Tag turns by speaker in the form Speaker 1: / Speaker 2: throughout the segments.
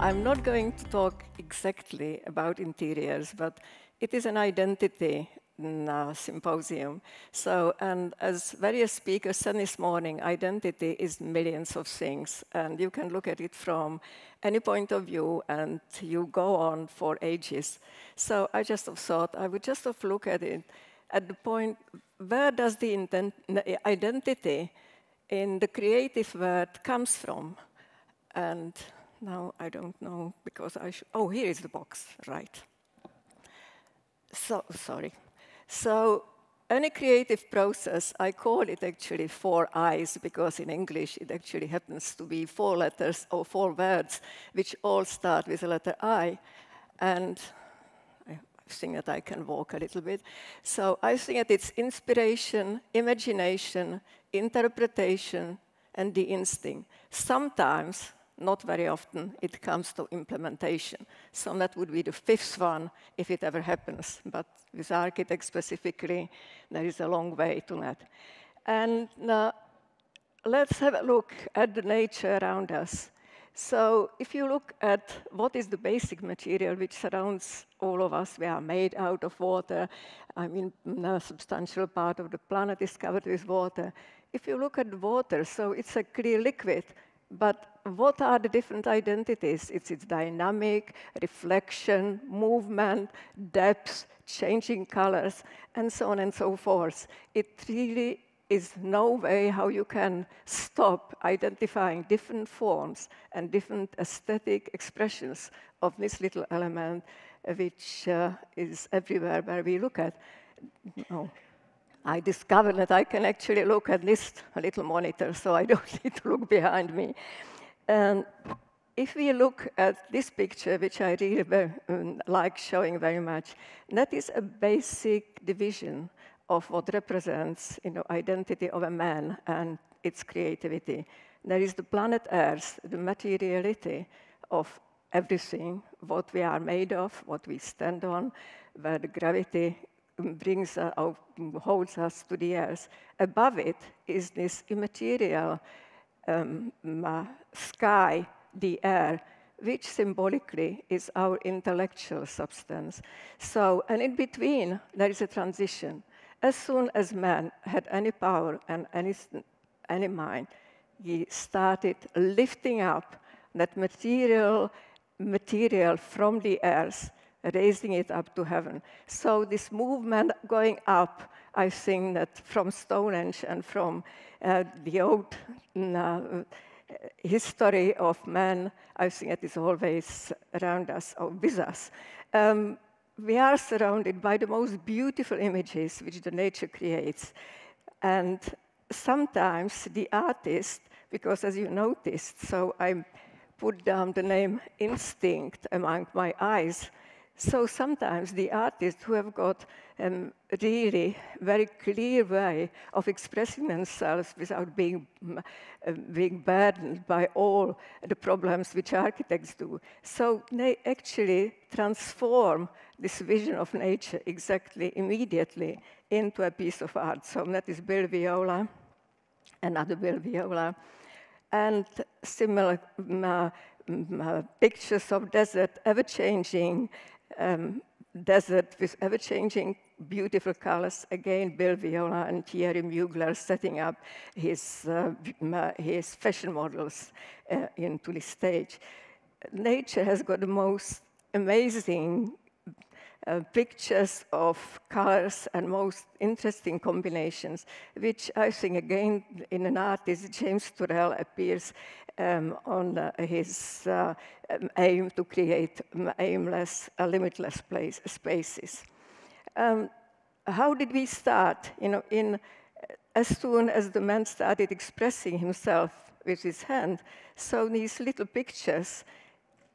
Speaker 1: I'm not going to talk exactly about interiors, but it is an identity symposium. So, and as various speakers said this morning, identity is millions of things, and you can look at it from any point of view, and you go on for ages. So I just thought I would just look at it at the point, where does the identity in the creative world comes from? And now I don't know, because oh, here is the box, right. So, sorry. So, any creative process, I call it actually 4 I's, because in English it actually happens to be 4 letters or 4 words, which all start with the letter I. And I think that I can walk a little bit. So I think that it's inspiration, imagination, interpretation, and the instinct. Sometimes, not very often, it comes to implementation. So that would be the 5th one, if it ever happens. But with architects specifically, there is a long way to that. And let's have a look at the nature around us. So if you look at what is the basic material which surrounds all of us, we are made out of water. I mean, a substantial part of the planet is covered with water. If you look at water, so it's a clear liquid. But what are the different identities? It's its dynamic, reflection, movement, depth, changing colors, and so on and so forth. It really is no way how you can stop identifying different forms and different aesthetic expressions of this little element, which is everywhere where we look at. Oh. I discovered that I can actually look at this little monitor, so I don't need to look behind me. And if we look at this picture, which I really like showing very much, that is a basic division of what represents, identity of a man and its creativity. There is the planet Earth, the materiality of everything, what we are made of, what we stand on, where the gravity holds us to the earth. Above it is this immaterial sky, the air, which symbolically is our intellectual substance. So, and in between, there is a transition. As soon as man had any power and any mind, he started lifting up that material from the earth, raising it up to heaven. So this movement going up, I think that from Stonehenge and from the old history of man, I think it is always around us or with us. We are surrounded by the most beautiful images which the nature creates. And sometimes the artist, because as you noticed, so I put down the name instinct among my eyes. So sometimes the artists who have got really very clear way of expressing themselves without being burdened by all the problems which architects do. So they actually transform this vision of nature exactly immediately into a piece of art. So that is Bill Viola, another Bill Viola, and similar pictures of desert, ever-changing desert with ever-changing beautiful colors. Again, Bill Viola and Thierry Mugler setting up his fashion models into the stage. Nature has got the most amazing pictures of colors and most interesting combinations, which I think, again, in an artist, James Turrell, appears on his aim to create aimless, limitless spaces. How did we start? As soon as the man started expressing himself with his hand, so these little pictures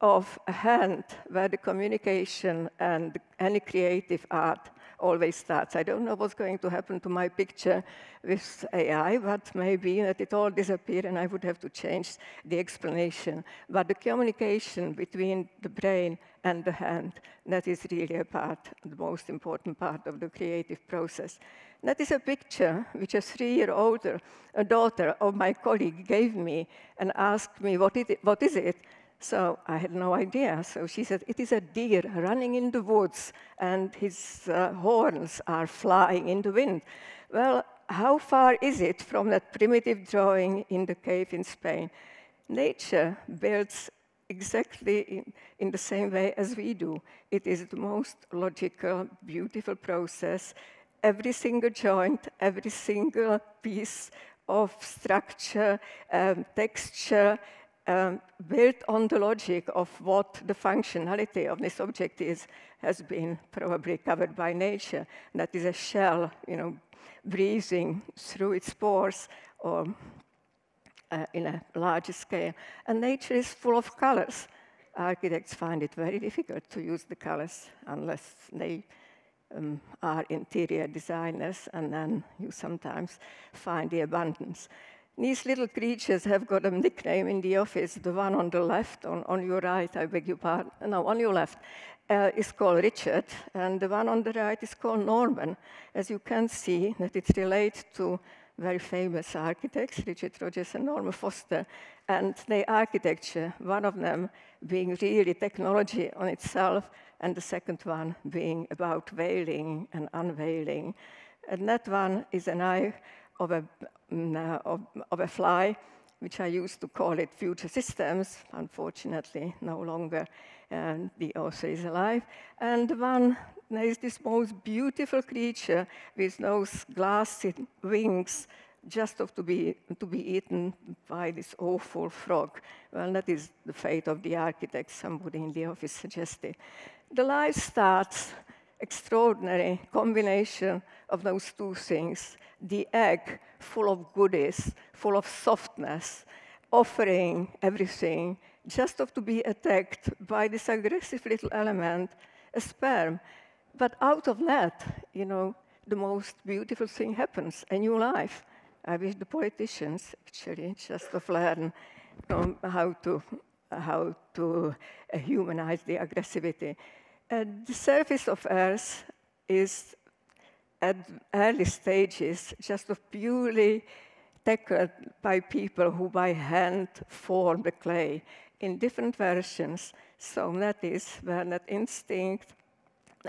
Speaker 1: of a hand where the communication and any creative art always starts. I don't know what's going to happen to my picture with AI, but maybe that it all disappeared and I would have to change the explanation. But the communication between the brain and the hand, that is really the most important part of the creative process. That is a picture which a 3-year-old daughter of my colleague gave me and asked me, what is it? So I had no idea. So she said, it is a deer running in the woods, and his horns are flying in the wind. Well, how far is it from that primitive drawing in the cave in Spain? Nature builds exactly in the same way as we do. It is the most logical, beautiful process. Every single joint, every single piece of structure, texture, built on the logic of what the functionality of this object is, has been probably covered by nature. That is a shell, breathing through its pores, or in a larger scale. And nature is full of colors. Architects find it very difficult to use the colors unless they are interior designers, and then you sometimes find the abundance. These little creatures have got a nickname in the office. The one on the left, on your right, I beg your pardon, no, on your left, is called Richard, and the one on the right is called Norman. As you can see, that it's related to very famous architects, Richard Rogers and Norman Foster, and their architecture, one of them being really technology on itself, and the second one being about veiling and unveiling. And that one is an eye of a fly, which I used to call it Future Systems. Unfortunately, no longer the author is alive. And one, there is this most beautiful creature with those glassy wings, just to be eaten by this awful frog. Well, that is the fate of the architect, somebody in the office suggested. The life starts extraordinary combination of those two things. The egg, full of goodies, full of softness, offering everything, just to be attacked by this aggressive little element, a sperm. But out of that, the most beautiful thing happens, a new life. I wish the politicians actually just to learn how to humanize the aggressivity. The surface of Earth is at early stages just purely tackled by people who by hand form the clay in different versions. So that is where that instinct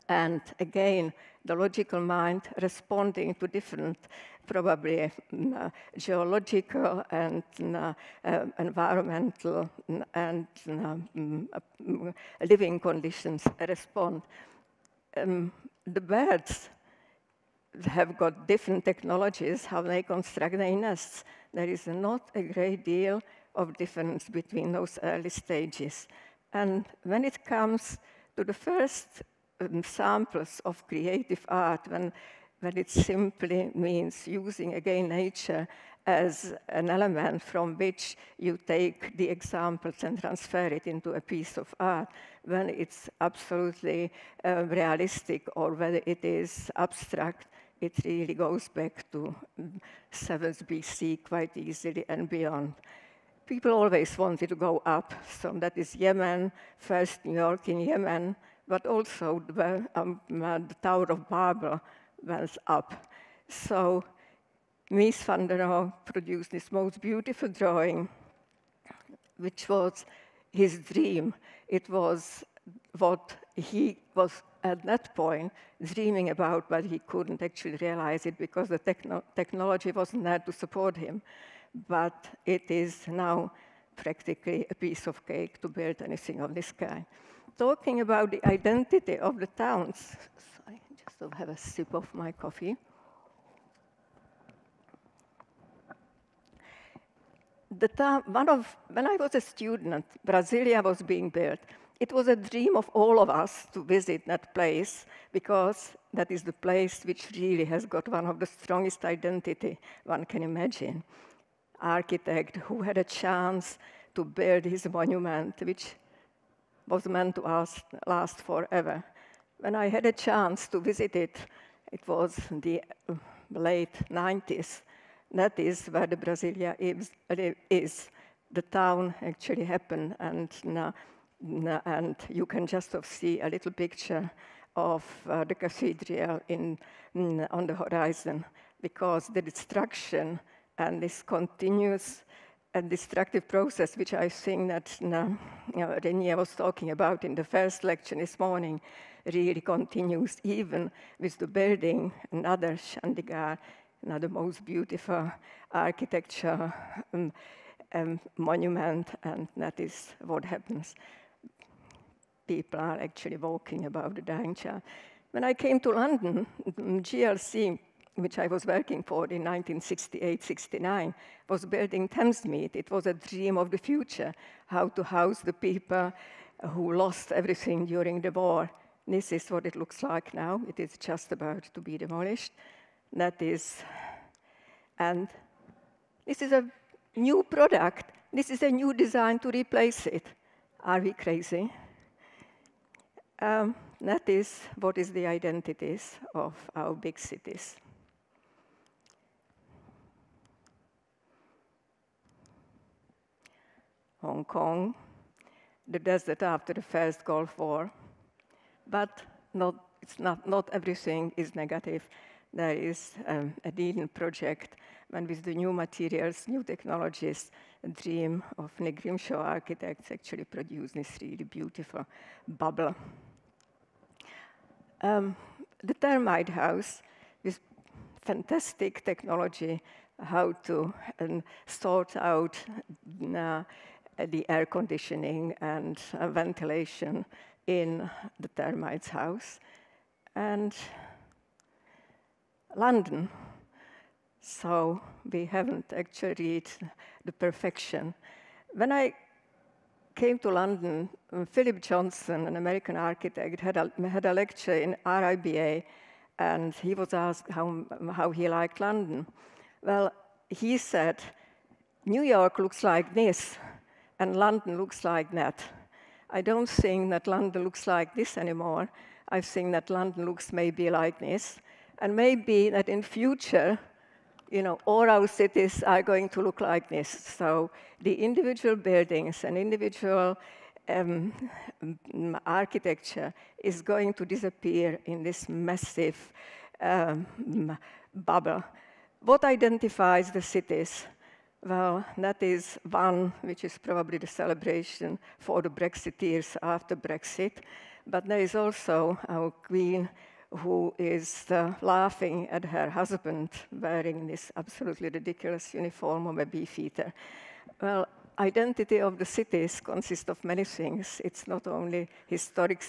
Speaker 1: and again the logical mind responding to different probably geological and environmental and living conditions respond. The birds have got different technologies, how they construct their nests. There is not a great deal of difference between those early stages. And when it comes to the first samples of creative art, when it simply means using, again, nature as an element from which you take the examples and transfer it into a piece of art, when it's absolutely realistic or whether it is abstract, it really goes back to 7th BC quite easily and beyond. People always wanted to go up, so that is Yemen, first New York in Yemen, but also the Tower of Babel went up. So Mies van der Rohe produced this most beautiful drawing, which was his dream. It was what he was at that point dreaming about, but he couldn't actually realize it because the technology wasn't there to support him. But it is now practically a piece of cake to build anything of this kind. Talking about the identity of the towns, I just have a sip of my coffee. When I was a student, Brasilia was being built. It was a dream of all of us to visit that place because that is the place which really has got one of the strongest identity one can imagine. Architect who had a chance to build his monument, which was meant to last forever. When I had a chance to visit it, it was the late 90s. That is where the Brasilia is. The town actually happened, and you can just see a little picture of the cathedral on the horizon, because the destruction and this continuous a destructive process, which I think that Renier was talking about in the first lecture this morning, really continues even with the building another Chandigarh, another most beautiful architecture monument, and that is what happens. People are actually walking about the dying child. When I came to London, GLC, which I was working for in 1968-69, was building Thamesmead. It was a dream of the future, how to house the people who lost everything during the war. This is what it looks like now. It is just about to be demolished. That is, and this is a new product. This is a new design to replace it. Are we crazy? That is what is the identities of our big cities. Hong Kong, the desert after the first Gulf War, but not everything is negative. There is a Eden project, and with the new materials, new technologies, a dream of Nick Grimshaw architects actually produced this really beautiful bubble. The termite house with fantastic technology, how to sort out the air conditioning and ventilation in the termites house. And London. So we haven't actually reached the perfection. When I came to London, Philip Johnson, an American architect, had a lecture in RIBA, and he was asked how he liked London. Well, he said, New York looks like this, and London looks like that. I don't think that London looks like this anymore. I think that London looks maybe like this, and maybe that in future, all our cities are going to look like this. So the individual buildings and individual architecture is going to disappear in this massive bubble. What identifies the cities? Well, that is one, which is probably the celebration for the Brexiteers after Brexit. But there is also our Queen, who is laughing at her husband wearing this absolutely ridiculous uniform of a beefeater. Well, identity of the cities consists of many things. It's not only historic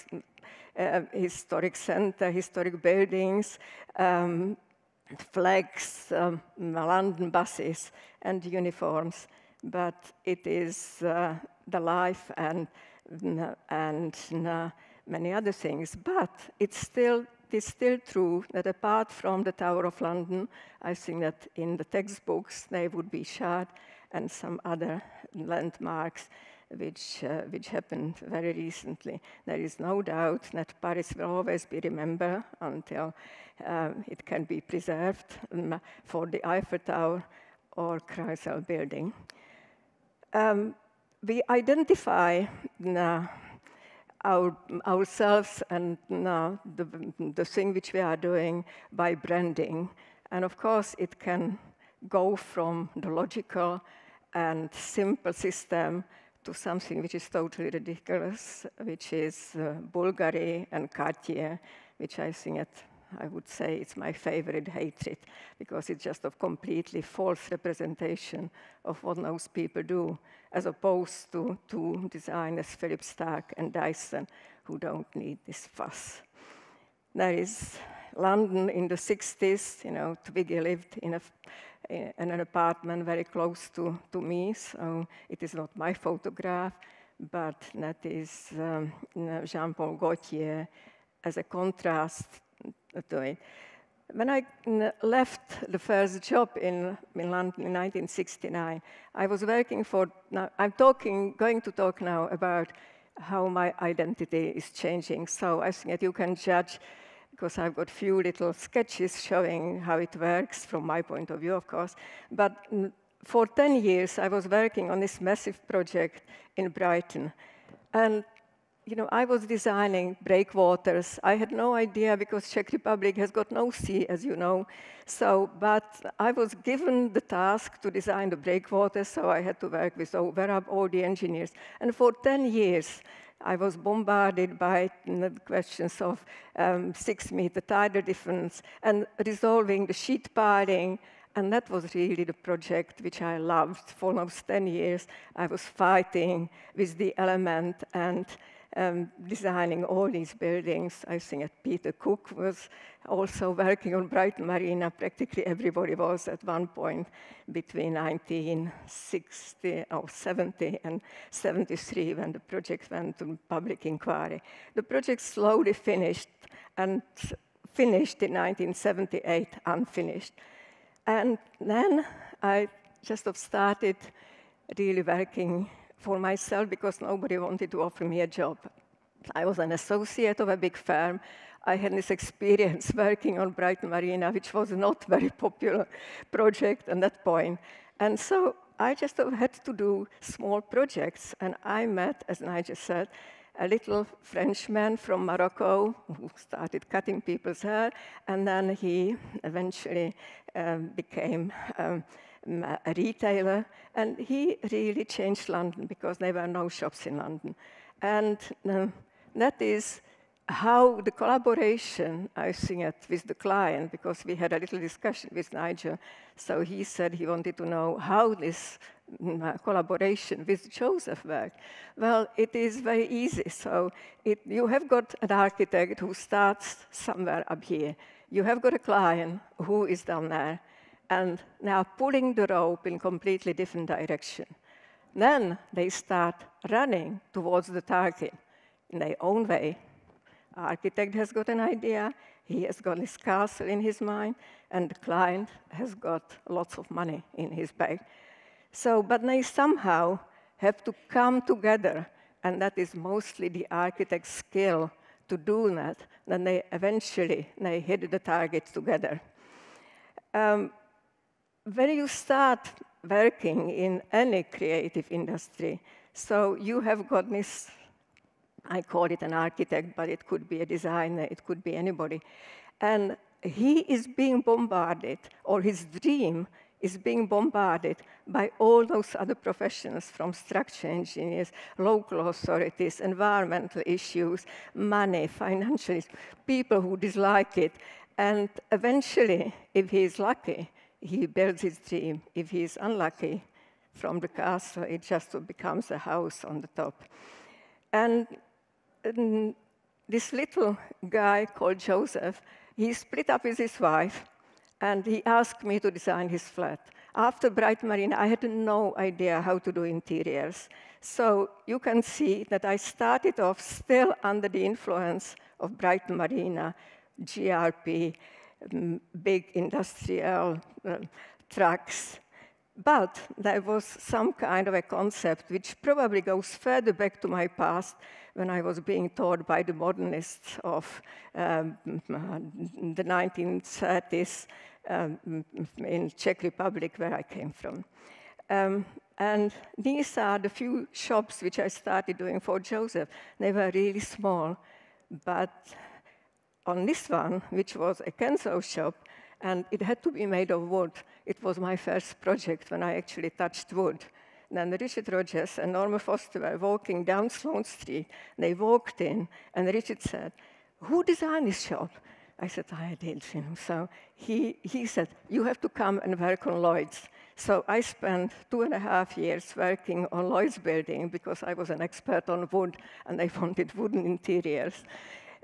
Speaker 1: center, historic buildings, flags, London buses, and uniforms, but it is the life and many other things. But it is still true that apart from the Tower of London, I think that in the textbooks they would be Shard and some other landmarks which happened very recently. There is no doubt that Paris will always be remembered until it can be preserved for the Eiffel Tower or Chrysler Building. We identify ourselves and the thing which we are doing by branding. And of course, it can go from the logical and simple system to something which is totally ridiculous, which is Bulgari and Cartier, which I think I would say it's my favorite hatred, because it's just a completely false representation of what those people do, as opposed to designers Philip Stark and Dyson, who don't need this fuss. There is London in the 60s, Twiggy lived in an apartment very close to me, so it is not my photograph, but that is Jean-Paul Gaultier as a contrast to it. When I left the first job in London in 1969, I was working for, I'm going to talk now about how my identity is changing. So I think that you can judge, because I've got few little sketches showing how it works from my point of view, of course. But for 10 years, I was working on this massive project in Brighton. And I was designing breakwaters. I had no idea because Czech Republic has got no sea, as you know. But I was given the task to design the breakwaters, so I had to work with all the engineers. And for 10 years, I was bombarded by the questions of 6-meter tidal difference and resolving the sheet piling. And that was really the project which I loved. For almost 10 years, I was fighting with the element and designing all these buildings. I think that Peter Cook was also working on Brighton Marina. Practically everybody was at one point between 1970 and 73 when the project went to public inquiry. The project slowly finished and finished in 1978, unfinished. And then I just started really working for myself because nobody wanted to offer me a job. I was an associate of a big firm. I had this experience working on Brighton Marina, which was not a very popular project at that point. And so I just had to do small projects. And I met, as Nigel said, a little Frenchman from Morocco who started cutting people's hair. And then he eventually became a retailer, and he really changed London because there were no shops in London. And that is how the collaboration, I think, with the client, because we had a little discussion with Nigel, so he said he wanted to know how this collaboration with Joseph worked. Well, it is very easy. So you have got an architect who starts somewhere up here. You have got a client who is down there, and now pulling the rope in completely different direction. Then they start running towards the target in their own way. Architect has got an idea, he has got his castle in his mind, and the client has got lots of money in his bag. But they somehow have to come together, and that is mostly the architect's skill to do that. Then they eventually hit the target together. When you start working in any creative industry, so you have got this, I call it an architect, but it could be a designer, it could be anybody. And he is being bombarded, or his dream is being bombarded by all those other professions, from structure engineers, local authorities, environmental issues, money, financial, people who dislike it. And eventually, if he is lucky, he builds his dream. If he is unlucky, from the castle, it just becomes a house on the top. And this little guy called Joseph, he split up with his wife, and he asked me to design his flat. After Brighton Marina, I had no idea how to do interiors. So you can see that I started off still under the influence of Brighton Marina, GRP, big industrial trucks. But there was some kind of a concept which probably goes further back to my past, when I was being taught by the modernists of the 1930s in Czech Republic, where I came from. And these are the few shops which I started doing for Joseph. They were really small, but on this one, which was a Kenzo shop, and it had to be made of wood. It was my first project when I actually touched wood. Then Richard Rogers and Norma Foster were walking down Sloane Street. They walked in, and Richard said, "Who designed this shop?" I said, "I did." So he said, "You have to come and work on Lloyd's." So I spent 2.5 years working on Lloyd's building because I was an expert on wood, and they wanted wooden interiors.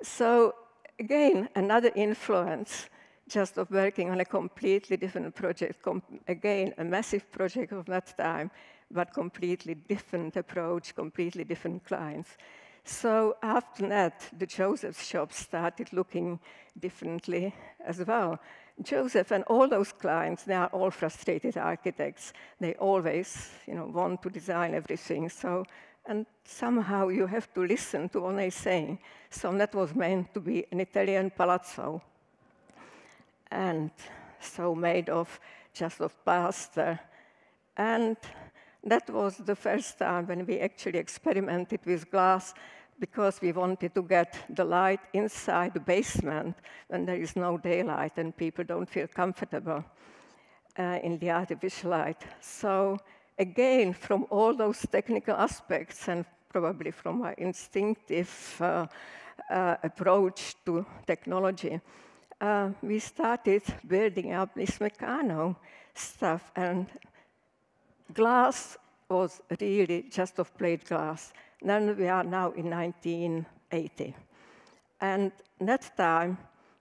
Speaker 1: So again, another influence just of working on a completely different project. Again, a massive project of that time, but completely different approach, completely different clients. So after that, the Joseph shop started looking differently as well. Joseph and all those clients, they are all frustrated architects. They always, want to design everything. And somehow you have to listen to what they're saying. So that was meant to be an Italian palazzo, and so made of just of plaster. And that was the first time when we actually experimented with glass, because we wanted to get the light inside the basement when there is no daylight and people don't feel comfortable in the artificial light. So again, from all those technical aspects and probably from my instinctive approach to technology, we started building up this Meccano stuff. And glass was really just of plate glass. Then we are now in 1980. And that time,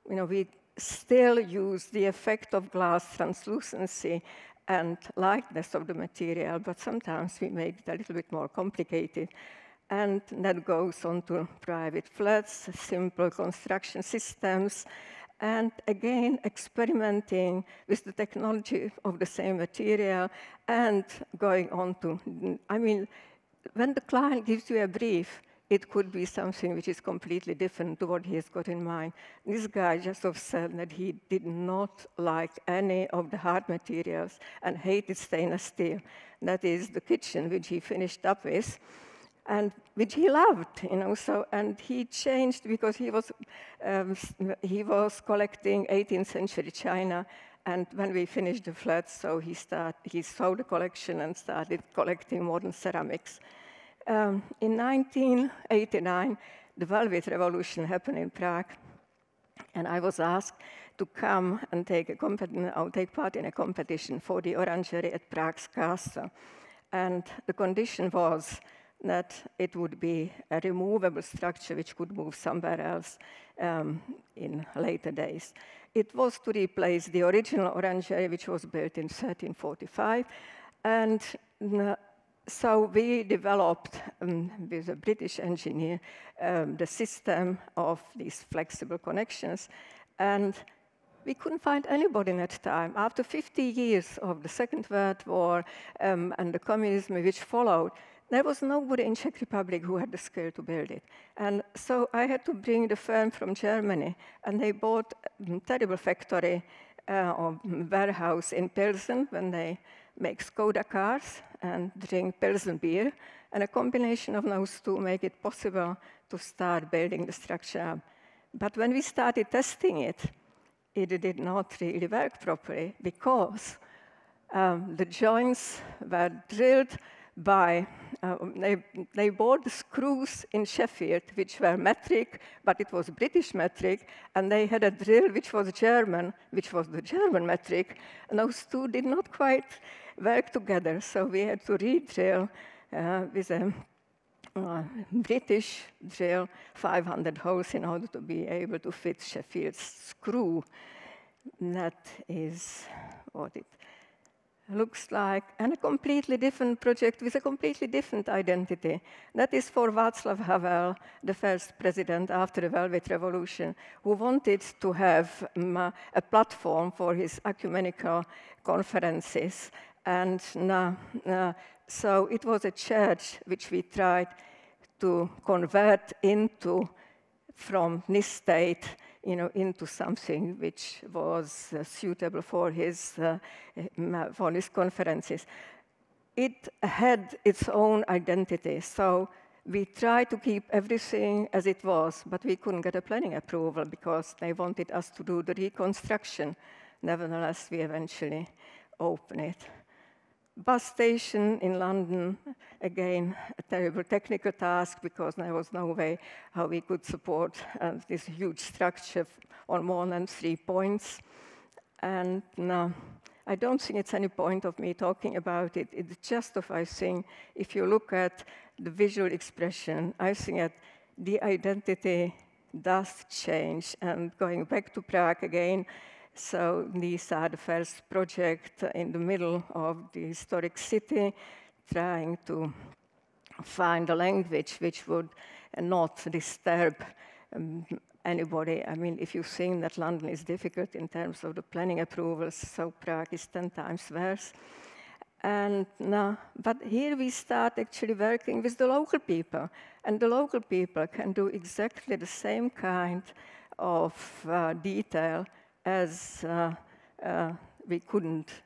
Speaker 1: we still use the effect of glass translucency and lightness of the material, but sometimes we make it a little bit more complicated. And that goes on to private flats, simple construction systems, and again, experimenting with the technology of the same material and going on to, when the client gives you a brief, it could be something which is completely different to what he has got in mind. This guy just said that he did not like any of the hard materials and hated stainless steel. That is the kitchen which he finished up with, and which he loved, and he changed because he was collecting 18th century China, and when we finished the flat, so he sold the collection and started collecting modern ceramics. In 1989, the Velvet Revolution happened in Prague, and I was asked to come and take part in a competition for the orangery at Prague's castle. And the condition was that it would be a removable structure which could move somewhere else in later days. It was to replace the original orangery, which was built in 1345. And so we developed, with a British engineer, the system of these flexible connections. And we couldn't find anybody in that time. After 50 years of the Second World War and the communism which followed, there was nobody in Czech Republic who had the skill to build it. And so I had to bring the firm from Germany, and they bought a terrible factory or warehouse in Pilsen when they make Skoda cars and drink Pilsen beer. And a combination of those two make it possible to start building the structure. But when we started testing it, it did not really work properly because the joints were drilled by, they bought the screws in Sheffield, which were metric, but it was British metric, and they had a drill which was German, which was the German metric, and those two did not quite work together, so we had to re-drill with a British drill 500 holes in order to be able to fit Sheffield's screw. And that is what it looks like, and a completely different project with a completely different identity. That is for Václav Havel, the first president after the Velvet Revolution, who wanted to have a platform for his ecumenical conferences. And so it was a church which we tried to convert from this state into something which was suitable for his conferences. It had its own identity, so we tried to keep everything as it was, but we couldn't get a planning approval because they wanted us to do the reconstruction. Nevertheless, we eventually opened it. Bus station in London, again, a terrible technical task because there was no way how we could support this huge structure on more than 3 points. And I don't think it's any point of me talking about it. It's just I think, if you look at the visual expression, I think that the identity does change. And going back to Prague again, so these are the first project in the middle of the historic city, trying to find a language which would not disturb anybody. I mean, if you think that London is difficult in terms of the planning approvals, so Prague is 10 times worse. And but here we start actually working with the local people, and the local people can do exactly the same kind of detail as we couldn't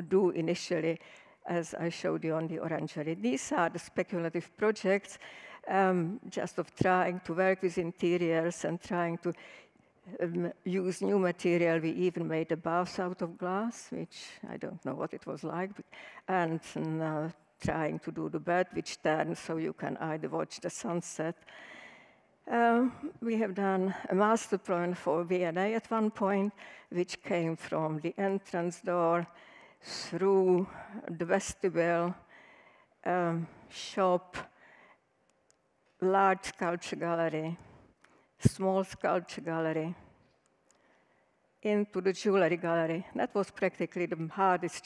Speaker 1: do initially. as I showed you on the orangery. These are the speculative projects, just of trying to work with interiors and trying to use new material. We even made a bath out of glass, which I don't know what it was like, and trying to do the bed, which turns so you can either watch the sunset. We have done a master plan for V&A at one point, which came from the entrance door through the vestibule, shop, large sculpture gallery, small sculpture gallery, into the jewelry gallery. That was practically the hardest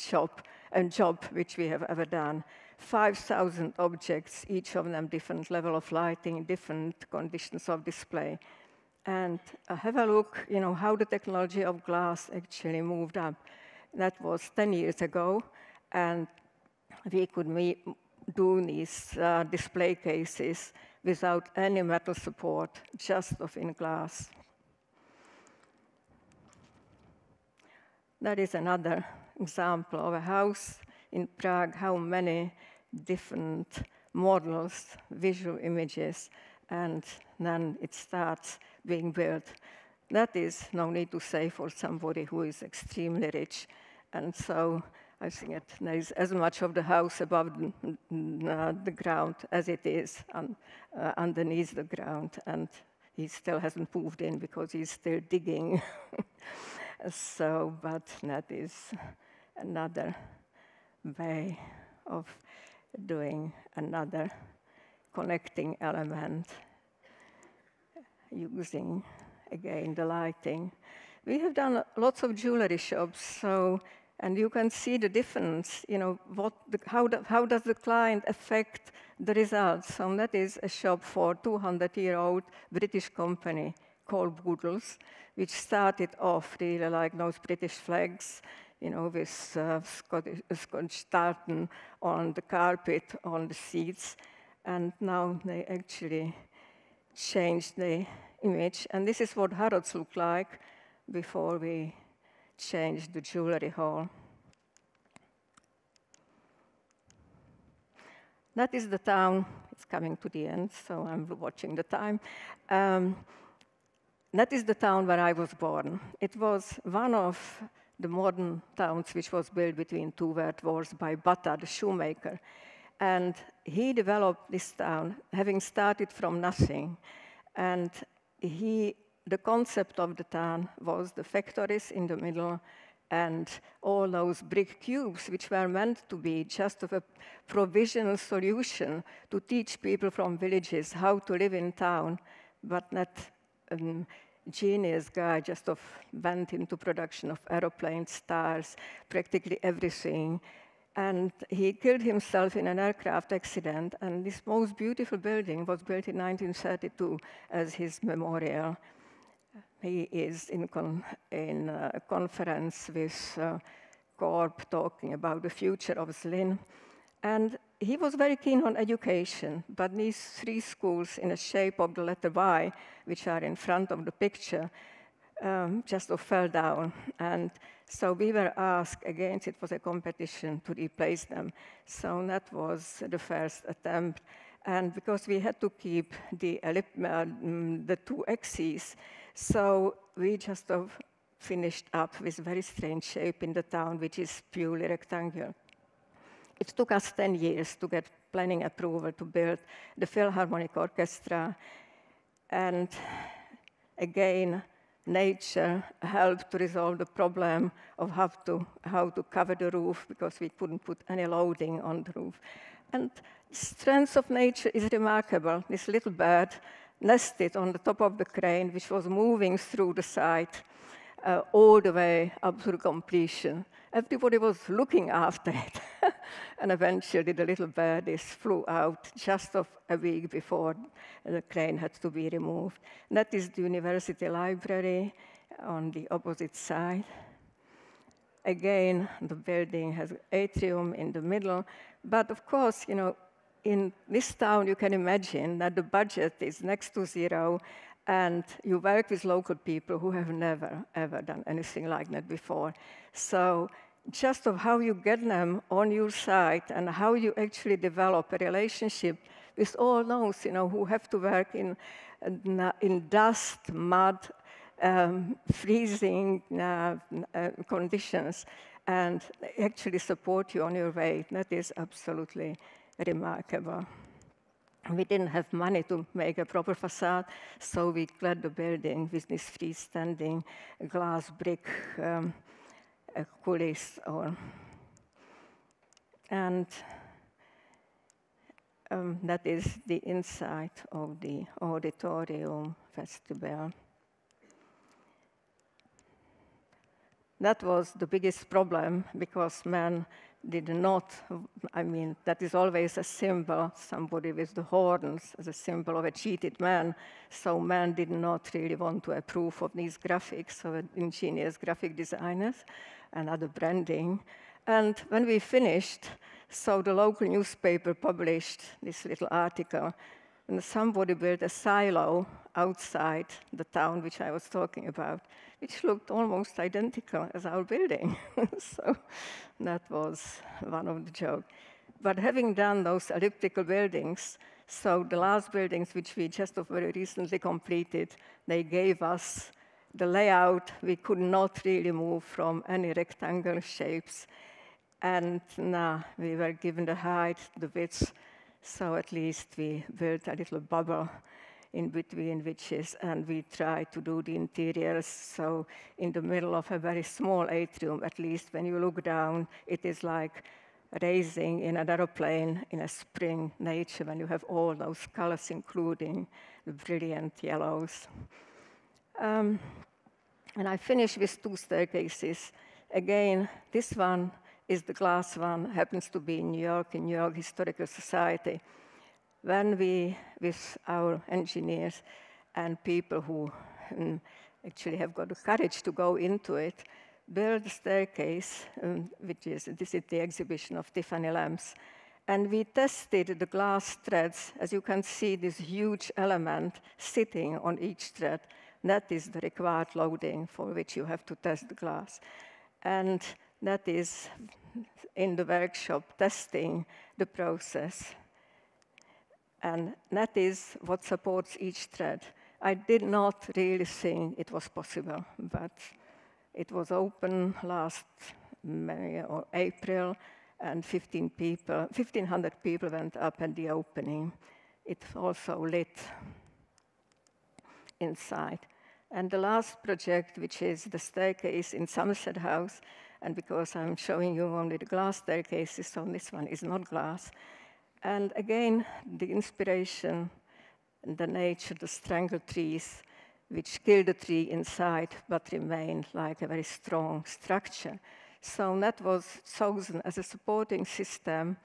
Speaker 1: job which we have ever done. 5,000 objects, each of them different level of lighting, different conditions of display. And have a look, how the technology of glass actually moved up. That was 10 years ago, and we could do these display cases without any metal support, just in glass. That is another example of a house in Prague, how many different models, visual images, and then it starts being built. That is no need to say for somebody who is extremely rich. And so I think that there is as much of the house above the ground as it is underneath the ground. And he still hasn't moved in because he's still digging. But that is another way of doing another connecting element, using, again, the lighting. We have done lots of jewelry shops, and you can see the difference, how does the client affect the results? So that is a shop for 200-year-old British company called Boodles, which started off really like those British flags, with Scottish tartan on the carpet, on the seats. And now they actually changed the image. And this is what Harrods looked like before we changed the jewelry hall. That is the town. It's coming to the end, so I'm watching the time. That is the town where I was born. It was one of the modern towns which was built between two world wars by Bata, the shoemaker. And he developed this town, having started from nothing. And the concept of the town was the factories in the middle and all those brick cubes, which were meant to be just of a provisional solution to teach people from villages how to live in town, but that genius guy just went into production of aeroplanes, stars, practically everything. And he killed himself in an aircraft accident, and this most beautiful building was built in 1932 as his memorial. He is in a conference with Corp talking about the future of Zlin. And he was very keen on education, but these three schools in the shape of the letter Y, which are in front of the picture, just fell down. And so we were asked again, it was a competition to replace them. So that was the first attempt. And because we had to keep the two axes, so we just finished up with very strange shape in the town, which is purely rectangular. It took us 10 years to get planning approval to build the Philharmonic Orchestra. And again, nature helped to resolve the problem of how to cover the roof, because we couldn't put any loading on the roof. And the strength of nature is remarkable. This little bird nested on the top of the crane, which was moving through the site all the way up to completion. Everybody was looking after it. And eventually the little birdies flew out just a week before the crane had to be removed. That is the university library on the opposite side. Again, the building has an atrium in the middle. But of course, in this town, you can imagine that the budget is next to zero, and you work with local people who have never, ever done anything like that before. So just of how you get them on your site and how you actually develop a relationship with all those, who have to work in dust, mud, freezing conditions, and actually support you on your way. That is absolutely remarkable. We didn't have money to make a proper facade, so we clad the building with this freestanding glass brick coulis. And that is the inside of the auditorium vestibule. That was the biggest problem, because man did not, that is always a symbol, somebody with the horns as a symbol of a cheated man. So man did not really want to approve of these graphics of ingenious graphic designers and other branding. And when we finished, so the local newspaper published this little article, and somebody built a silo outside the town which I was talking about, which looked almost identical as our building. So that was one of the jokes. But having done those elliptical buildings, so the last buildings which we just very recently completed, they gave us the layout. We could not really move from any rectangular shapes. And now we were given the height, the width, so at least we built a little bubble in between witches, and we tried to do the interiors. So in the middle of a very small atrium, at least when you look down, it is like racing in an aeroplane in a spring nature when you have all those colors, including the brilliant yellows. And I finished with 2 staircases. Again, this one is the glass one, happens to be in New York Historical Society. When we, with our engineers and people who actually have got the courage to go into it, build a staircase, this is the exhibition of Tiffany lamps. And we tested the glass threads. As you can see, this huge element sitting on each thread. That is the required loading for which you have to test the glass. And that is in the workshop testing the process. And that is what supports each thread. I did not really think it was possible, but it was open last May or April, and 1,500 people went up at the opening. It also lit inside. And the last project, which is the staircase in Somerset House, and because I'm showing you only the glass staircases, so this one is not glass. And again, the inspiration, the nature, the strangled trees, which kill the tree inside, but remain like a very strong structure. So that was chosen as a supporting system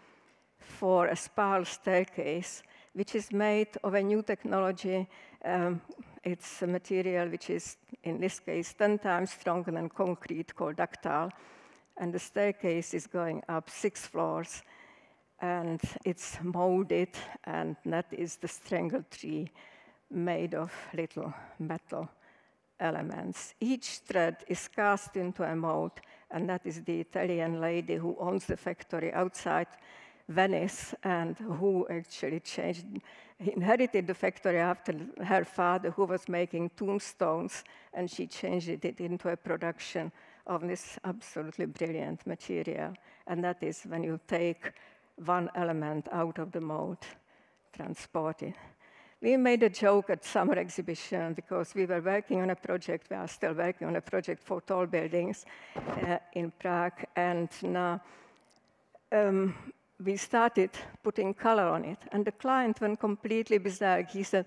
Speaker 1: for a spiral staircase, which is made of a new technology. It's a material which is, in this case, 10 times stronger than concrete, called ductile. And the staircase is going up 6 floors. And it's molded, and that is the strangled tree made of little metal elements. Each thread is cast into a mold, and that is the Italian lady who owns the factory outside Venice, and who actually inherited the factory after her father, who was making tombstones, and she changed it into a production of this absolutely brilliant material. And that is when you take one element out of the mold, transport it. We made a joke at summer exhibition because we were working on a project, we are still working on a project for tall buildings in Prague, and now we started putting color on it, and the client went completely bizarre. He said,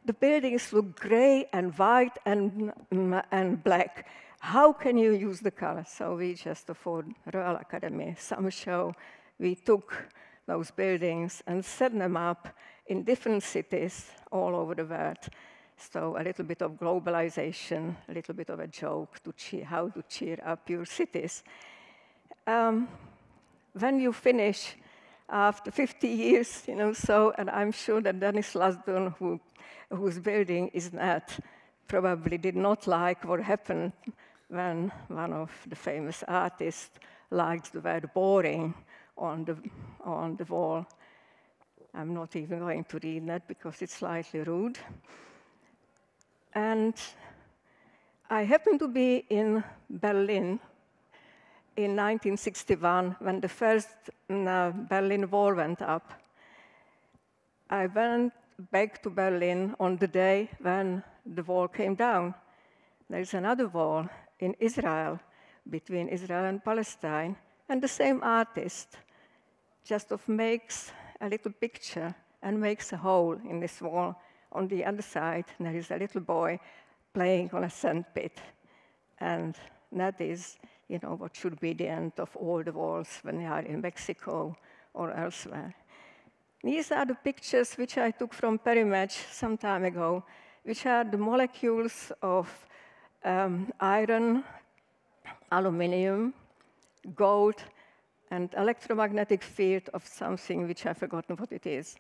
Speaker 1: the buildings look gray and white and black. How can you use the color? So we just, for Royal Academy Summer Show, we took those buildings and set them up in different cities all over the world. So a little bit of globalization, a little bit of a joke to how to cheer up your cities. When you finish after 50 years, and I'm sure that Dennis Lasdun, whose building is that, probably did not like what happened when one of the famous artists liked the word boring on the wall. I'm not even going to read that because it's slightly rude. And I happened to be in Berlin in 1961 when the first Berlin Wall went up. I went back to Berlin on the day when the wall came down. There is another wall in Israel, between Israel and Palestine, and the same artist just makes a little picture and makes a hole in this wall. On the other side, there is a little boy playing on a sandpit. And that is, what should be the end of all the walls when they are in Mexico or elsewhere. These are the pictures which I took from Perimatch some time ago, which are the molecules of iron, aluminium, gold, and electromagnetic field of something which I've forgotten what it is.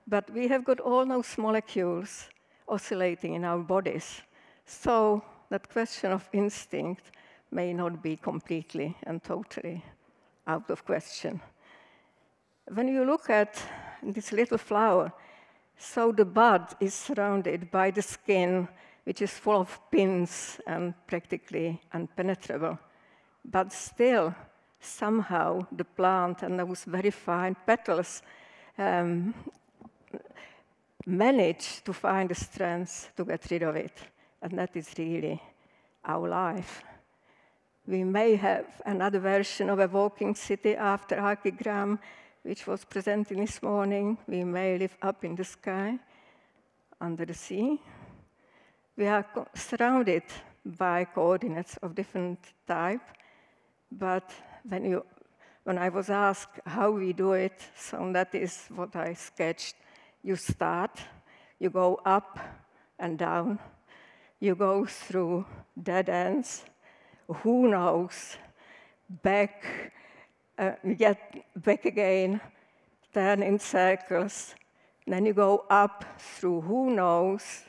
Speaker 1: But we have got all those molecules oscillating in our bodies. So that question of instinct may not be completely and totally out of question. When you look at this little flower, so the bud is surrounded by the skin, which is full of pins and practically impenetrable. But still, somehow, the plant and those very fine petals manage to find the strength to get rid of it. And that is really our life. We may have another version of a walking city after archigram, which was presented this morning. We may live up in the sky, under the sea. We are surrounded by coordinates of different type, but when I was asked how we do it, so that is what I sketched. You start, you go up and down, you go through dead ends, who knows, back, get back again, turn in circles, then you go up through who knows,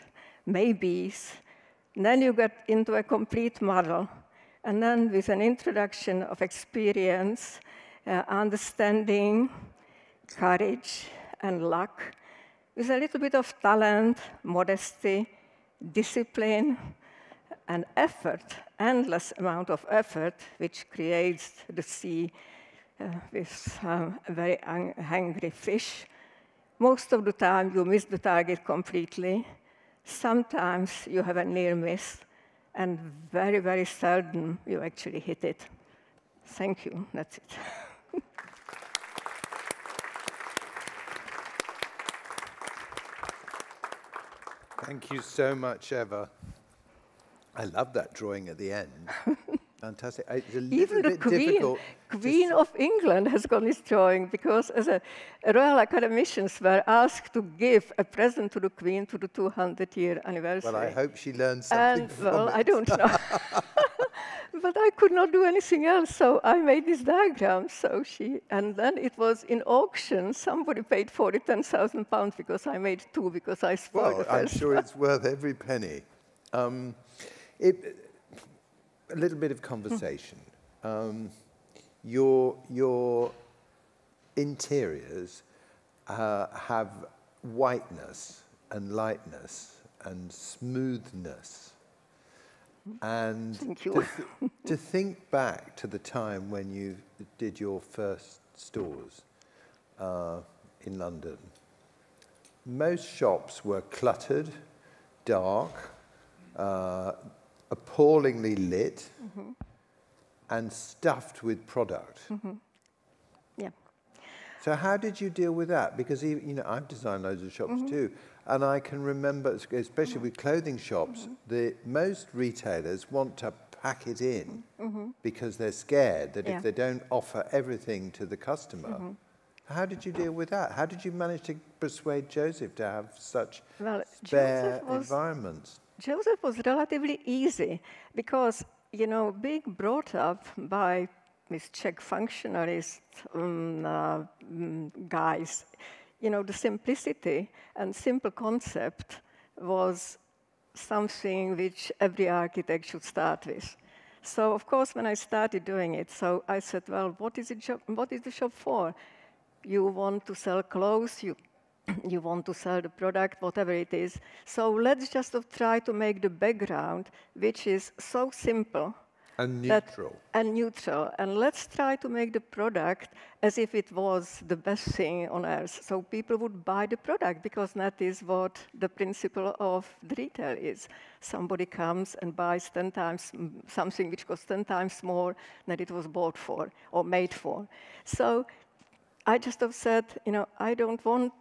Speaker 1: maybes, then you get into a complete model, and then with an introduction of experience, understanding, courage, and luck, with a little bit of talent, modesty, discipline, and effort, endless amount of effort, which creates the sea with a very hungry fish. Most of the time, you miss the target completely. Sometimes you have a near miss, and very, very seldom you actually hit it. Thank you, that's it.
Speaker 2: Thank you so much, Eva. I love that drawing at the end. Fantastic. It's a little
Speaker 1: Even the
Speaker 2: bit difficult.
Speaker 1: Queen of England has got this drawing, because as a Royal Academicians were asked to give a present to the Queen to the 200-year anniversary.
Speaker 2: Well, I hope she learned something from it.
Speaker 1: Well, I don't know. But I could not do anything else, so I made this diagram. And then it was in auction. Somebody paid for it £10,000 because I made two, because I spoiled the first.
Speaker 2: I'm sure it's worth every penny. A little bit of conversation. Your interiors have whiteness and lightness and smoothness. And
Speaker 1: Thank you.
Speaker 2: to think back to the time when you did your first stores in London, most shops were cluttered, dark, appallingly lit, and stuffed with product.
Speaker 1: Yeah.
Speaker 2: So how did you deal with that? Because I've designed loads of shops too, and I can remember, especially with clothing shops, most retailers want to pack it in because they're scared that if they don't offer everything to the customer. How did you deal with that? How did you manage to persuade Joseph to have such spare environments?
Speaker 1: Joseph was relatively easy because, being brought up by these Czech functionalist guys, the simplicity and simple concept was something which every architect should start with. So of course, when I started doing it, so I said, well, what is the shop for? You want to sell clothes, you want to sell the product, whatever it is. So let's just try to make the background, which is so simple.
Speaker 2: And neutral.
Speaker 1: And let's try to make the product as if it was the best thing on earth. So people would buy the product, because that is what the principle of the retail is. Somebody comes and buys 10 times something which costs 10 times more than it was bought for or made for. So I just have said, I don't want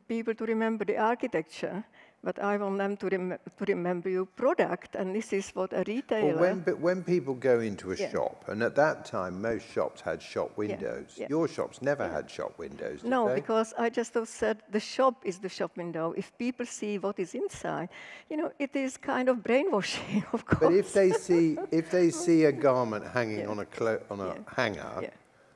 Speaker 1: people to remember the architecture, but I want them to remember your product, and this is what a retailer...
Speaker 2: Well, when people go into a shop, and at that time most shops had shop windows, your shops never had shop windows, did
Speaker 1: No,
Speaker 2: they?
Speaker 1: because I just have said the shop is the shop window. If people see what is inside, it is kind of brainwashing, of course.
Speaker 2: But if they see a garment hanging on a hanger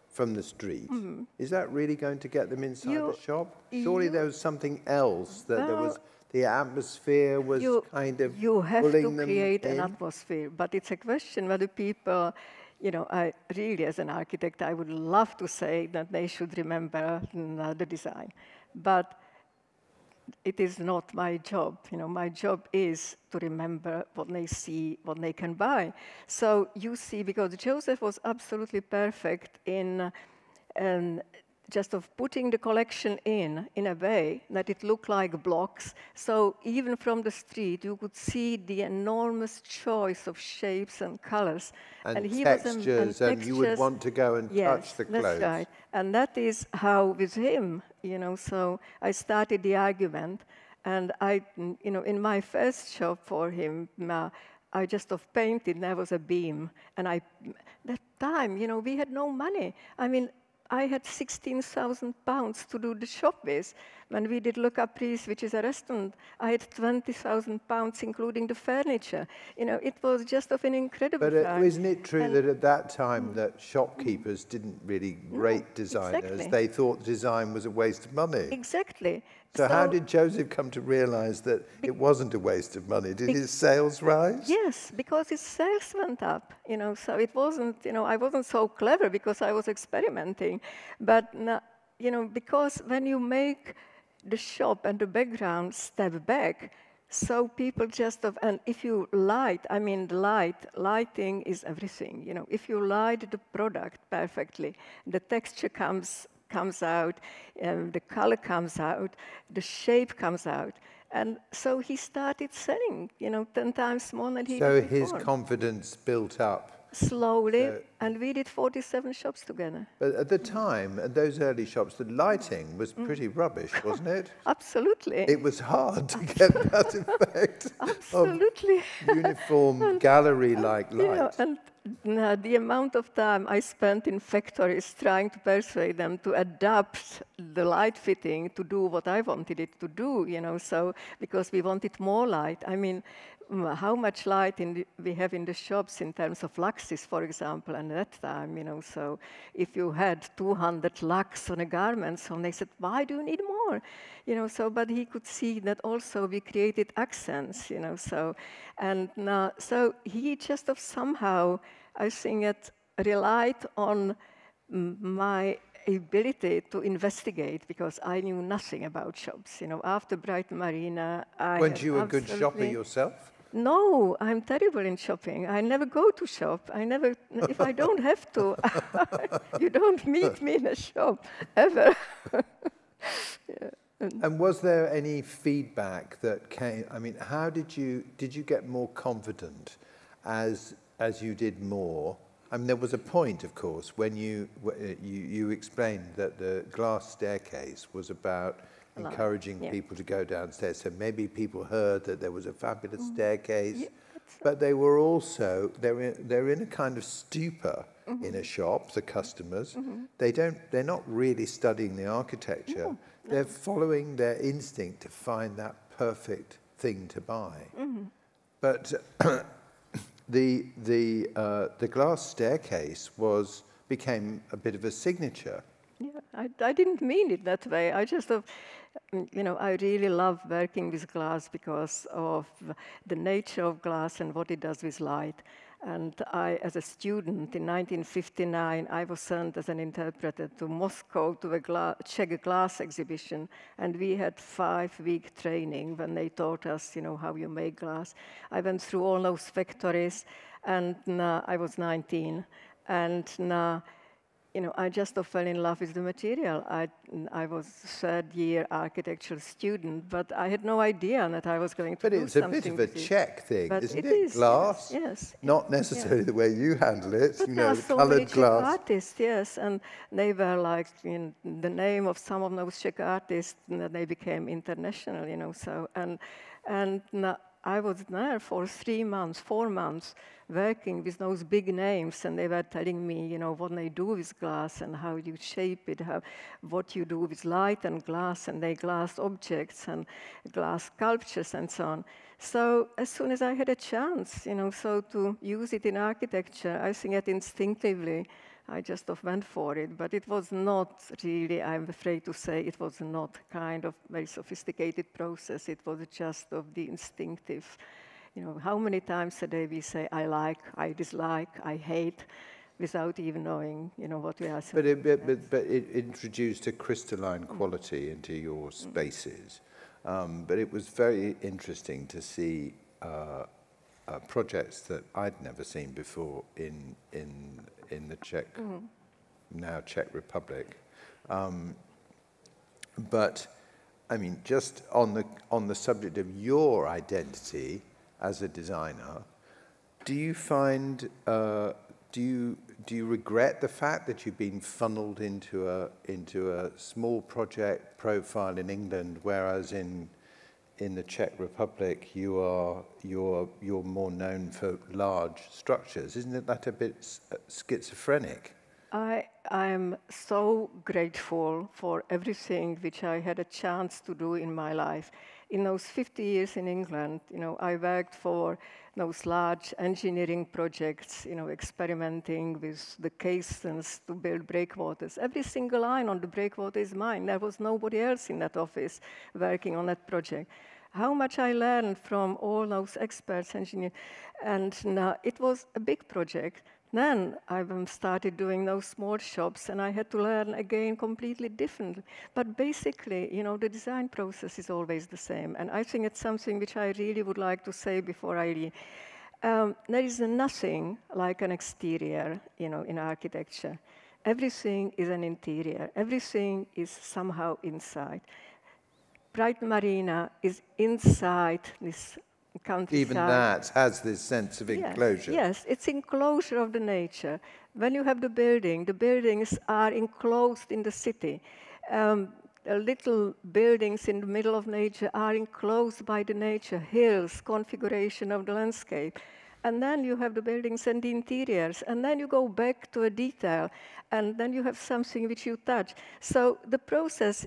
Speaker 2: from the street, is that really going to get them inside the shop? Surely there was something else, that there was... The atmosphere was kind of
Speaker 1: You have
Speaker 2: pulling
Speaker 1: to create
Speaker 2: them in.
Speaker 1: an atmosphere, but it's a question whether people, I really, as an architect, I would love to say that they should remember the design. But it is not my job. My job is to remember what they see, what they can buy. So you see, because Joseph was absolutely perfect in just of putting the collection in a way that it looked like blocks. So even from the street, you could see the enormous choice of shapes and colors.
Speaker 2: And textures, and you would want to go and touch the clothes.
Speaker 1: That's right. And that is how, with him, so I started the argument. And in my first shop for him, I just painted, there was a beam. And that time, we had no money. I had £16,000 to do the shop with. When we did Le Caprice, which is a restaurant, I had £20,000, including the furniture. It was just an incredible time.
Speaker 2: But isn't it true that at that time that shopkeepers didn't really rate designers?
Speaker 1: Exactly.
Speaker 2: They thought design was a waste of money.
Speaker 1: Exactly.
Speaker 2: So how did Joseph come to realize that it wasn't a waste of money? Did his sales rise?
Speaker 1: Yes, because his sales went up. So it wasn't. I wasn't so clever because I was experimenting, but because when you make the shop and the background step back, so people and if you light, lighting is everything. If you light the product perfectly, the texture comes out, the color comes out, the shape comes out. And so he started selling, 10 times more than he did before.
Speaker 2: So his confidence built up.
Speaker 1: Slowly, and we did 47 shops together.
Speaker 2: But at the time, at those early shops, the lighting was pretty rubbish, wasn't it?
Speaker 1: Absolutely.
Speaker 2: It was hard to get that effect
Speaker 1: Absolutely.
Speaker 2: of uniform gallery-like light.
Speaker 1: And the amount of time I spent in factories trying to persuade them to adapt the light fitting to do what I wanted it to do, so because we wanted more light. How much light we have in the shops in terms of luxes, for example, and at that time, so if you had 200 lux on a garment, so they said, why do you need more? But he could see that also we created accents, so he just somehow, I think, it relied on my ability to investigate, because I knew nothing about shops. After Brighton Marina,
Speaker 2: Weren't you a good shopper yourself?
Speaker 1: No, I'm terrible in shopping. I never go to shop. If I don't have to, you don't meet me in a shop, ever.
Speaker 2: And was there any feedback that came? How did you get more confident as you did more? There was a point, of course, when you explained that the glass staircase was about encouraging people to go downstairs. So maybe people heard that there was a fabulous staircase, but they were also, they're in a kind of stupor in a shop, the customers. They're not really studying the architecture. They're following their instinct to find that perfect thing to buy. But the glass staircase became a bit of a signature.
Speaker 1: Yeah, I didn't mean it that way. I just, I really love working with glass because of the nature of glass and what it does with light. And I, as a student in 1959, I was sent as an interpreter to Moscow to a Czech glass exhibition. And we had 5-week training when they taught us, how you make glass. I went through all those factories, and I was 19. And I just fell in love with the material. I was third-year architecture student, but I had no idea that I was going to do something.
Speaker 2: But it's a bit of a Czech thing,
Speaker 1: but
Speaker 2: isn't it? Glass?
Speaker 1: Yes.
Speaker 2: Not necessarily the way you handle it,
Speaker 1: but there are so
Speaker 2: coloured
Speaker 1: many
Speaker 2: glass.
Speaker 1: Czech artists, yes, and they were like, the name of some of those Czech artists, they became international, so, and I was there for 4 months, working with those big names, and they were telling me, what they do with glass and how you shape it, what you do with light and glass, and they glass objects and glass sculptures and so on. So as soon as I had a chance, so to use it in architecture, I think that instinctively, I just went for it, but it was not really, I'm afraid to say, it was not kind of very sophisticated process. It was just of the instinctive, how many times a day we say, I like, I dislike, I hate, without even knowing, what we are saying.
Speaker 2: But it introduced a crystalline quality into your spaces. But it was very interesting to see projects that I'd never seen before in the Czech, now Czech Republic. But I mean, just on the subject of your identity as a designer, do you find do you regret the fact that you've been funneled into a small project profile in England, whereas in the Czech Republic you're more known for large structures? Isn't that a bit schizophrenic?
Speaker 1: I am so grateful for everything which I had a chance to do in my life. In those 50 years in England, I worked for those large engineering projects, experimenting with the caissons to build breakwaters. Every single line on the breakwater is mine. There was nobody else in that office working on that project. How much I learned from all those experts, engineers, and it was a big project. Then I started doing those small shops, and I had to learn again completely differently. But basically, the design process is always the same. And I think it's something which I really would like to say before I leave. There is nothing like an exterior, in architecture. Everything is an interior. Everything is somehow inside. Brighton Marina is inside this countryside.
Speaker 2: Even that has this sense of enclosure.
Speaker 1: Yes, it's enclosure of the nature. When you have the buildings are enclosed in the city. Little buildings in the middle of nature are enclosed by the nature, hills, configuration of the landscape. And then you have the buildings and the interiors. And then you go back to a detail. And then you have something which you touch. So the process,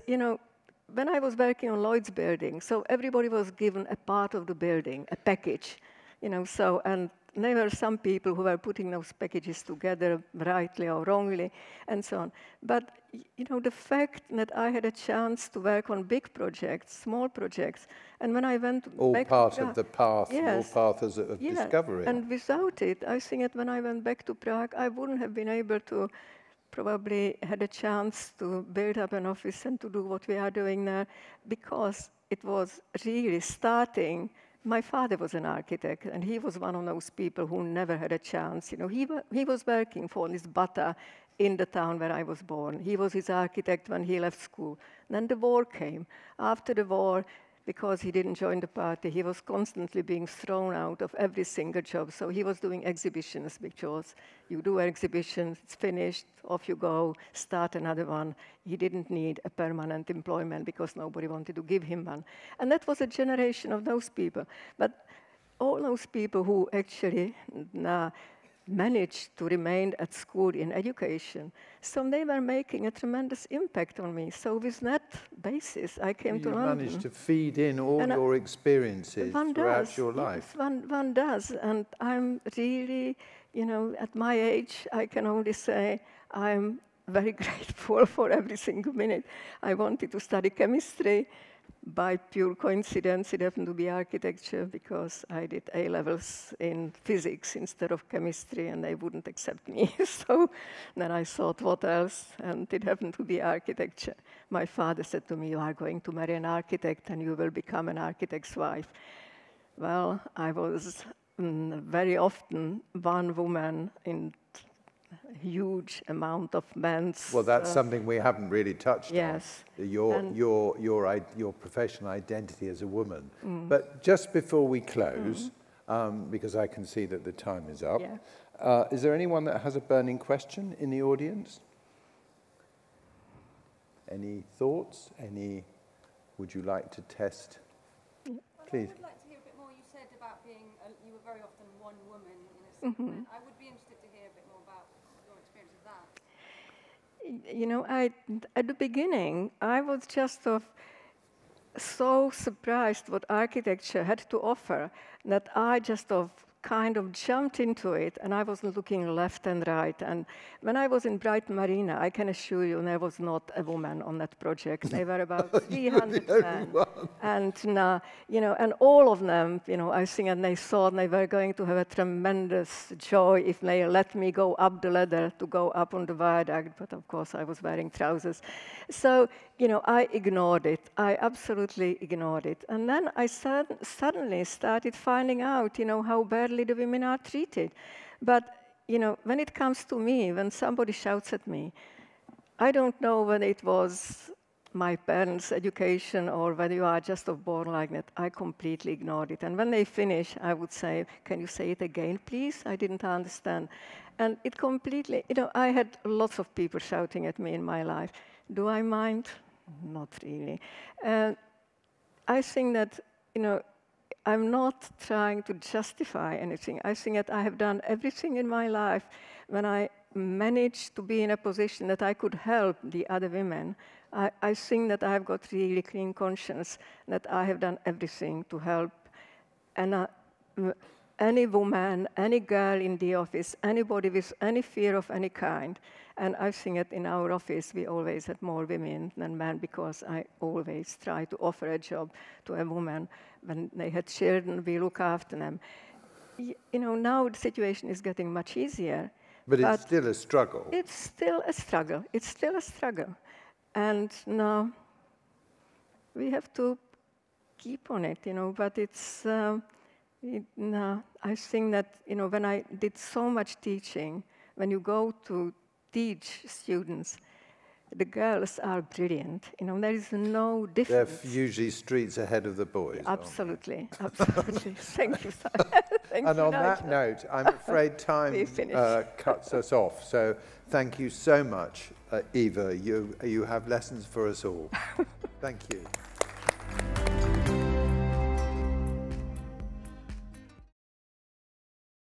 Speaker 1: when I was working on Lloyd's building, so everybody was given a part of the building, a package, and there were some people who were putting those packages together rightly or wrongly, and so on. But, the fact that I had a chance to work on big projects, small projects, and when I went
Speaker 2: all
Speaker 1: back
Speaker 2: part
Speaker 1: to Prague,
Speaker 2: of the path,
Speaker 1: yes,
Speaker 2: all path of discovery.
Speaker 1: And without it, I think that when I went back to Prague, I wouldn't have been able to probably had a chance to build up an office and to do what we are doing there, because it was really starting. My father was an architect, and he was one of those people who never had a chance. He was working for this Bata in the town where I was born. He was his architect when he left school. Then the war came. After the war, because he didn't join the party, he was constantly being thrown out of every single job. So he was doing exhibitions, because you do exhibitions, it's finished, off you go, start another one. He didn't need a permanent employment because nobody wanted to give him one. And that was a generation of those people. But all those people who actually managed to remain at school in education, so they were making a tremendous impact on me. So with that basis, I came to London.
Speaker 2: You managed to feed in all your experiences throughout your life.
Speaker 1: Yes, one does, and I'm really, at my age, I can only say I'm very grateful for every single minute. I wanted to study chemistry. by pure coincidence, it happened to be architecture because I did A-levels in physics instead of chemistry, and they wouldn't accept me. So then I thought, what else? And it happened to be architecture. My father said to me, you are going to marry an architect and you will become an architect's wife. Well, I was very often one woman in a huge amount of men's.
Speaker 2: Well, that's something we haven't really touched
Speaker 1: yes.
Speaker 2: on. Your professional identity as a woman. But just before we close, because I can see that the time is up, yeah. Is there anyone that has a burning question in the audience? Any thoughts? Would you like to test?
Speaker 1: Yeah.
Speaker 3: I
Speaker 2: Please.
Speaker 3: would like to hear a bit more. You said about being, you were very often one woman in a segment. I would be interested to hear a bit more about your experience of that.
Speaker 1: You know, at the beginning, I was just so surprised what architecture had to offer that I just kind of jumped into it, and I was looking left and right. And when I was in Brighton Marina, I can assure you there was not a woman on that project. They were about 300 men. And, you know, and all of them, you know, I think, and they thought they were going to have a tremendous joy if they let me go up the ladder to go up on the viaduct. But of course, I was wearing trousers. So, you know, I ignored it. I absolutely ignored it. And then I suddenly started finding out, you know, how badly the women are treated. But, you know, when it comes to me, when somebody shouts at me, I don't know whether it was my parents' education or whether you are just born like that. I completely ignored it. And when they finish, I would say, can you say it again, please? I didn't understand. And it completely, you know, I had lots of people shouting at me in my life. Do I mind? Not really. I think that, you know, I'm not trying to justify anything. I think that I have done everything in my life when I managed to be in a position that I could help the other women. I think that I've got really clean conscience, that I have done everything to help. And any woman, any girl in the office, anybody with any fear of any kind. And I think that in our office, we always had more women than men because I always try to offer a job to a woman. When they had children, we look after them. You know, now the situation is getting much easier.
Speaker 2: But it's still a struggle.
Speaker 1: It's still a struggle. It's still a struggle. And now we have to keep on it, you know, but it's, I think that, you know, when I did so much teaching, when you go to teach students, the girls are brilliant. You know, there is no difference.
Speaker 2: They're usually streets ahead of the boys.
Speaker 1: Absolutely, absolutely. Thank you. Thank
Speaker 2: and
Speaker 1: you,
Speaker 2: on that note, I'm afraid time cuts us off. So thank you so much, Eva. You have lessons for us all. Thank you.